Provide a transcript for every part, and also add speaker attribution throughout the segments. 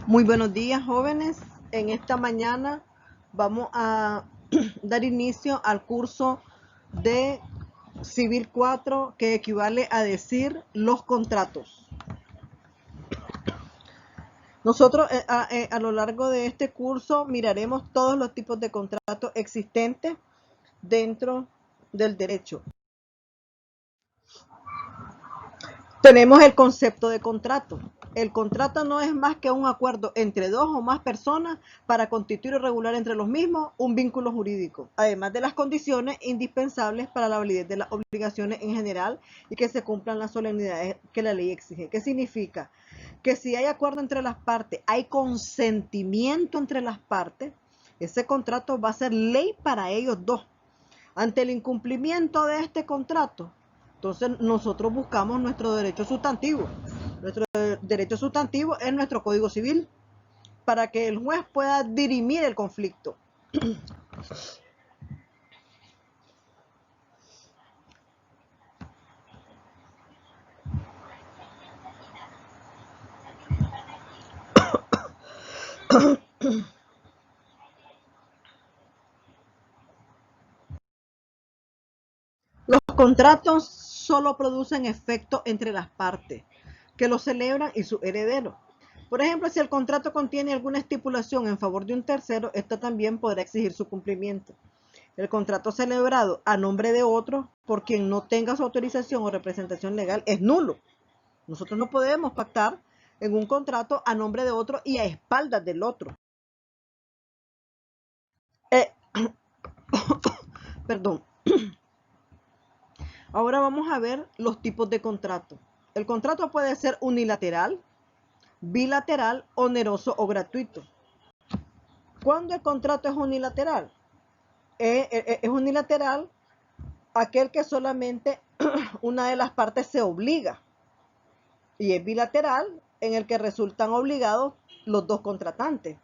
Speaker 1: Muy buenos días, jóvenes. En esta mañana vamos a dar inicio al curso de Civil 4, que equivale a decir los contratos. Nosotros a lo largo de este curso miraremos todos los tipos de contratos existentes dentro del derecho. Tenemos el concepto de contrato. El contrato no es más que un acuerdo entre dos o más personas para constituir o regular entre los mismos un vínculo jurídico, además de las condiciones indispensables para la validez de las obligaciones en general y que se cumplan las solemnidades que la ley exige. ¿Qué significa? Que si hay acuerdo entre las partes, hay consentimiento entre las partes, ese contrato va a ser ley para ellos dos. Ante el incumplimiento de este contrato, entonces nosotros buscamos nuestro derecho sustantivo. Nuestro derecho sustantivo es nuestro Código Civil para que el juez pueda dirimir el conflicto. Los contratos solo producen efecto entre las partes que los celebran y su heredero. Por ejemplo, si el contrato contiene alguna estipulación en favor de un tercero, esta también podrá exigir su cumplimiento. El contrato celebrado a nombre de otro, por quien no tenga su autorización o representación legal, es nulo. Nosotros no podemos pactar en un contrato a nombre de otro y a espaldas del otro. Perdón. Ahora vamos a ver los tipos de contrato. El contrato puede ser unilateral, bilateral, oneroso o gratuito. ¿Cuándo el contrato es unilateral? Es unilateral aquel que solamente una de las partes se obliga. Y es bilateral en el que resultan obligados los dos contratantes.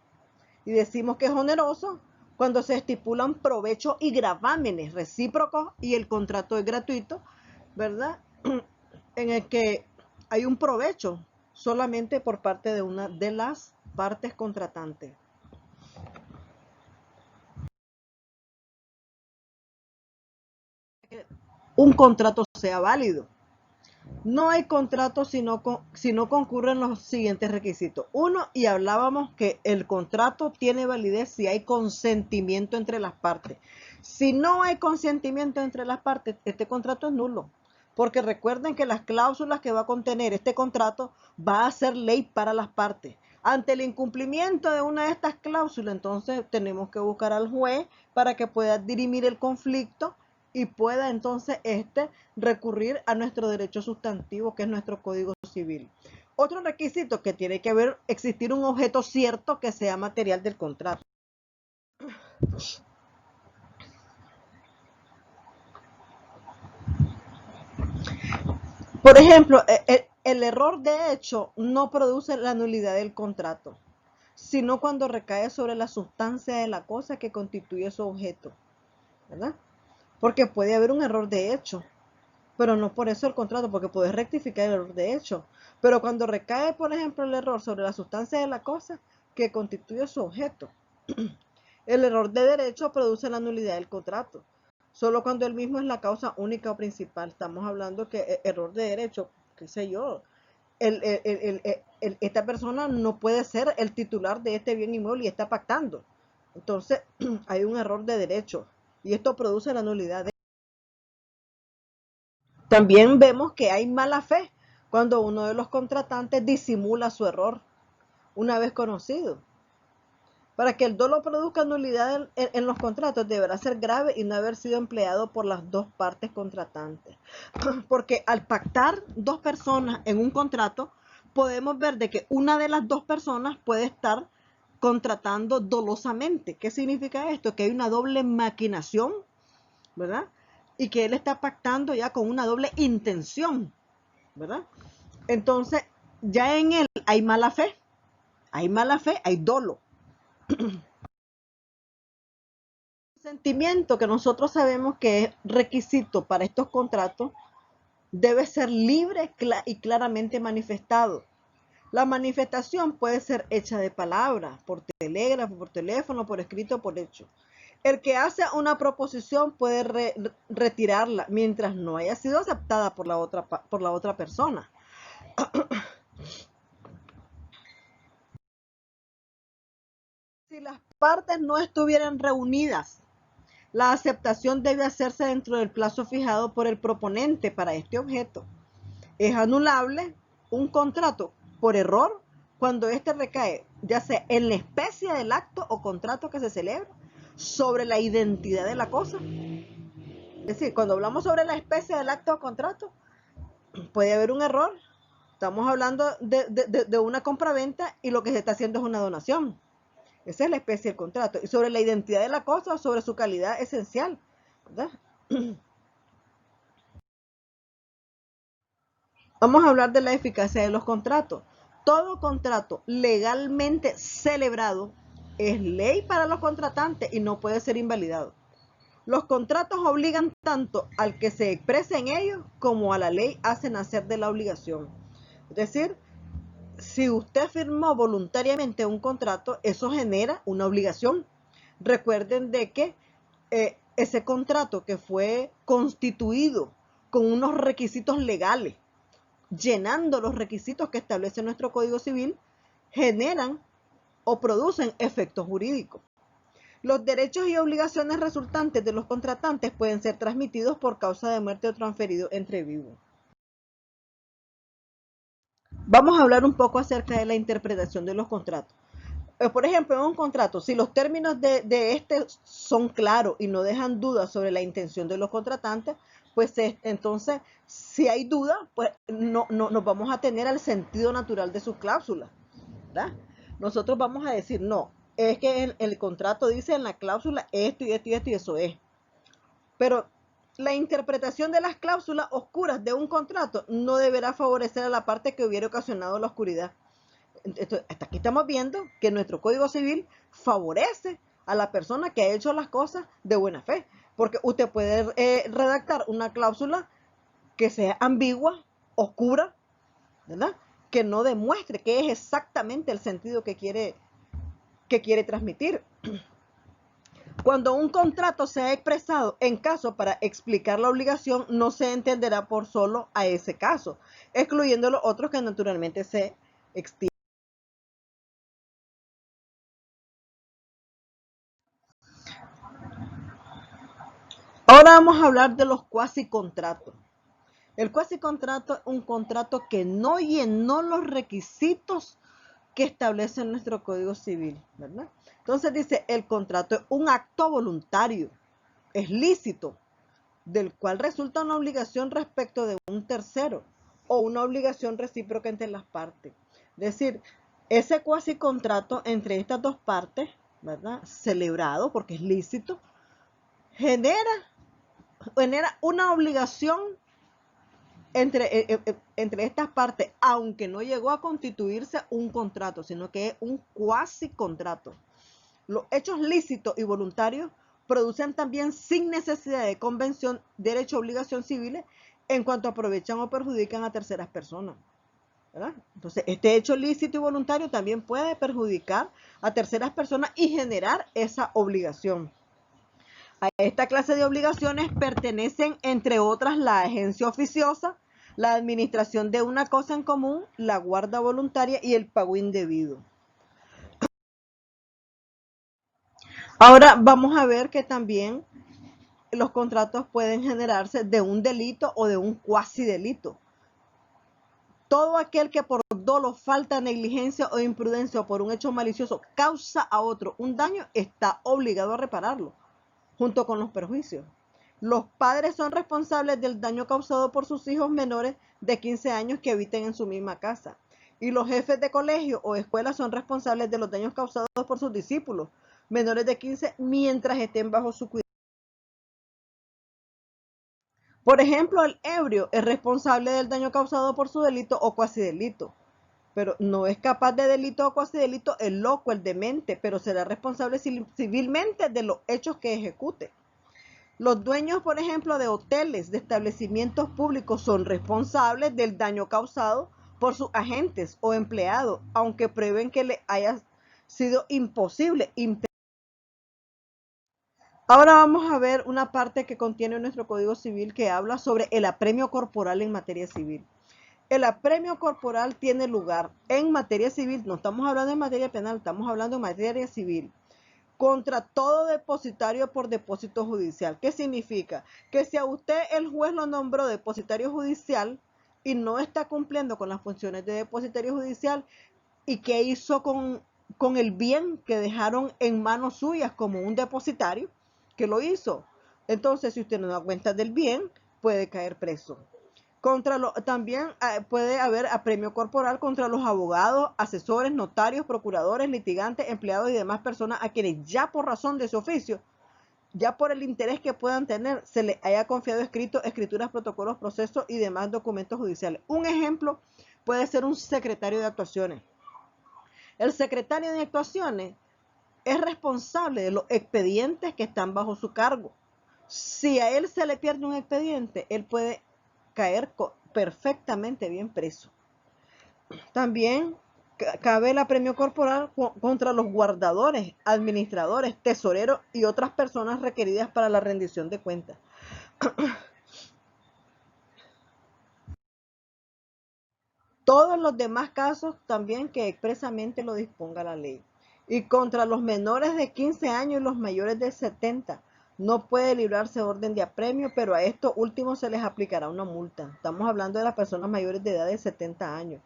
Speaker 1: Y decimos que es oneroso cuando se estipulan provechos y gravámenes recíprocos y el contrato es gratuito, ¿verdad? En el que hay un provecho solamente por parte de una de las partes contratantes. Un contrato sea válido. No hay contrato si no concurren los siguientes requisitos. Uno, y hablábamos que el contrato tiene validez si hay consentimiento entre las partes. Si no hay consentimiento entre las partes, este contrato es nulo. Porque recuerden que las cláusulas que va a contener este contrato va a ser ley para las partes. Ante el incumplimiento de una de estas cláusulas, entonces tenemos que buscar al juez para que pueda dirimir el conflicto y pueda entonces recurrir a nuestro derecho sustantivo, que es nuestro Código Civil. Otro requisito que tiene que existir un objeto cierto que sea material del contrato. Por ejemplo, el error de hecho no produce la nulidad del contrato, sino cuando recae sobre la sustancia de la cosa que constituye su objeto, ¿verdad? Porque puede haber un error de hecho, pero no por eso el contrato, porque puedes rectificar el error de hecho. Pero cuando recae, por ejemplo, el error sobre la sustancia de la cosa que constituye su objeto, el error de derecho produce la nulidad del contrato. Solo cuando el mismo es la causa única o principal. Estamos hablando que error de derecho, qué sé yo, esta persona no puede ser el titular de este bien inmueble y está pactando. Entonces, hay un error de derecho y esto produce la nulidad de... También vemos que hay mala fe cuando uno de los contratantes disimula su error una vez conocido. Para que el dolo produzca nulidad en los contratos deberá ser grave y no haber sido empleado por las dos partes contratantes. Porque al pactar dos personas en un contrato, podemos ver de que una de las dos personas puede estar contratando dolosamente. ¿Qué significa esto? Que hay una doble maquinación, ¿verdad? Y que él está pactando ya con una doble intención, ¿verdad? Entonces, ya en él hay mala fe, hay dolo. Consentimiento, que nosotros sabemos que es requisito para estos contratos, debe ser libre y claramente manifestado. La manifestación puede ser hecha de palabra, por telégrafo, por teléfono, por escrito, por hecho. El que hace una proposición puede retirarla mientras no haya sido aceptada por la otra persona. Si las partes no estuvieran reunidas, la aceptación debe hacerse dentro del plazo fijado por el proponente para este objeto. Es anulable un contrato por error cuando éste recae, ya sea en la especie del acto o contrato que se celebra, sobre la identidad de la cosa. Es decir, cuando hablamos sobre la especie del acto o contrato, puede haber un error. Estamos hablando de una compraventa y lo que se está haciendo es una donación. Esa es la especie del contrato. Y sobre la identidad de la cosa o sobre su calidad esencial, ¿verdad? Vamos a hablar de la eficacia de los contratos. Todo contrato legalmente celebrado es ley para los contratantes y no puede ser invalidado. Los contratos obligan tanto al que se exprese en ellos como a la ley hacen nacer de la obligación. Es decir, si usted firmó voluntariamente un contrato, eso genera una obligación. Recuerden de que ese contrato que fue constituido con unos requisitos legales, llenando los requisitos que establece nuestro Código Civil, generan o producen efectos jurídicos. Los derechos y obligaciones resultantes de los contratantes pueden ser transmitidos por causa de muerte o transferidos entre vivos. Vamos a hablar un poco acerca de la interpretación de los contratos. Por ejemplo, en un contrato, si los términos de este son claros y no dejan dudas sobre la intención de los contratantes, pues entonces, si hay duda, pues no nos vamos a tener al sentido natural de sus cláusulas, ¿verdad? Nosotros vamos a decir, no, es que el contrato dice en la cláusula esto y esto y esto y eso es. Pero la interpretación de las cláusulas oscuras de un contrato no deberá favorecer a la parte que hubiera ocasionado la oscuridad. Hasta aquí estamos viendo que nuestro Código Civil favorece a la persona que ha hecho las cosas de buena fe, porque usted puede redactar una cláusula que sea ambigua, oscura, ¿verdad? Que no demuestre que es exactamente el sentido que quiere transmitir. Cuando un contrato se ha expresado en caso para explicar la obligación, no se entenderá por solo a ese caso, excluyendo los otros que naturalmente se extienden. Ahora vamos a hablar de los cuasicontratos. El cuasicontrato es un contrato que no llenó los requisitos que establece nuestro Código Civil, ¿verdad? Entonces dice, el contrato es un acto voluntario, es lícito, del cual resulta una obligación respecto de un tercero o una obligación recíproca entre las partes. Es decir, ese cuasicontrato entre estas dos partes, ¿verdad? Celebrado, porque es lícito, genera una obligación entre estas partes, aunque no llegó a constituirse un contrato, sino que es un cuasicontrato. Los hechos lícitos y voluntarios producen también sin necesidad de convención derecho o obligación civiles en cuanto aprovechan o perjudican a terceras personas, ¿verdad? Entonces, este hecho lícito y voluntario también puede perjudicar a terceras personas y generar esa obligación. A esta clase de obligaciones pertenecen, entre otras, la agencia oficiosa, la administración de una cosa en común, la guarda voluntaria y el pago indebido. Ahora vamos a ver que también los contratos pueden generarse de un delito o de un cuasi delito. Todo aquel que por dolo, falta, negligencia o imprudencia o por un hecho malicioso causa a otro un daño está obligado a repararlo, junto con los perjuicios. Los padres son responsables del daño causado por sus hijos menores de 15 años que habiten en su misma casa. Y los jefes de colegio o escuela son responsables de los daños causados por sus discípulos menores de 15 mientras estén bajo su cuidado. Por ejemplo, el ebrio es responsable del daño causado por su delito o cuasi delito, pero no es capaz de delito o cuasi delito el loco, el demente, pero será responsable civilmente de los hechos que ejecute. Los dueños, por ejemplo, de hoteles, de establecimientos públicos son responsables del daño causado por sus agentes o empleados, aunque prueben que le haya sido imposible. Ahora vamos a ver una parte que contiene nuestro Código Civil que habla sobre el apremio corporal en materia civil. El apremio corporal tiene lugar en materia civil, no estamos hablando en materia penal, estamos hablando en materia civil, contra todo depositario por depósito judicial. ¿Qué significa? Que si a usted el juez lo nombró depositario judicial y no está cumpliendo con las funciones de depositario judicial, ¿y qué hizo con el bien que dejaron en manos suyas como un depositario? ¿Qué lo hizo? Entonces, si usted no da cuenta del bien, puede caer preso. También puede haber apremio corporal contra los abogados, asesores, notarios, procuradores, litigantes, empleados y demás personas a quienes ya por razón de su oficio, ya por el interés que puedan tener, se les haya confiado escritos, escrituras, protocolos, procesos y demás documentos judiciales. Un ejemplo puede ser un secretario de actuaciones. El secretario de actuaciones es responsable de los expedientes que están bajo su cargo. Si a él se le pierde un expediente, él puede caer perfectamente bien preso. También cabe el apremio corporal contra los guardadores, administradores, tesoreros y otras personas requeridas para la rendición de cuentas. Todos los demás casos también que expresamente lo disponga la ley. Y contra los menores de 15 años y los mayores de 70, no puede librarse orden de apremio, pero a estos últimos se les aplicará una multa. Estamos hablando de las personas mayores de edad de 70 años.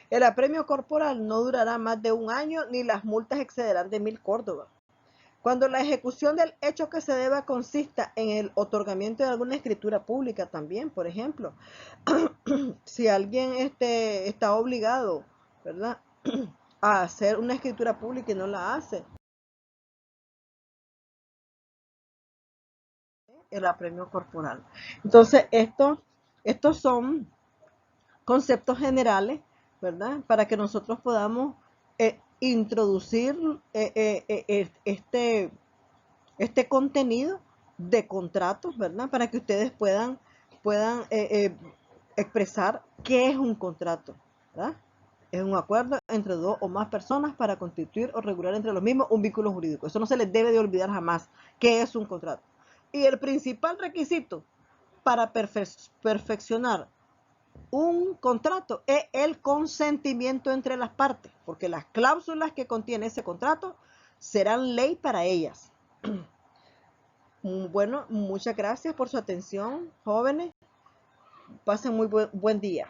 Speaker 1: El apremio corporal no durará más de un año ni las multas excederán de 1000 córdobas. Cuando la ejecución del hecho que se deba consista en el otorgamiento de alguna escritura pública también, por ejemplo, si alguien está obligado, ¿verdad?, a hacer una escritura pública y no la hace, el apremio corporal. Entonces, estos son conceptos generales, ¿verdad?, para que nosotros podamos introducir este contenido de contratos, ¿verdad? Para que ustedes puedan expresar qué es un contrato, ¿verdad? Es un acuerdo entre dos o más personas para constituir o regular entre los mismos un vínculo jurídico. Eso no se les debe de olvidar jamás, qué es un contrato. Y el principal requisito para perfeccionar un contrato es el consentimiento entre las partes, porque las cláusulas que contiene ese contrato serán ley para ellas. Bueno, muchas gracias por su atención, jóvenes. Pasen muy buen día.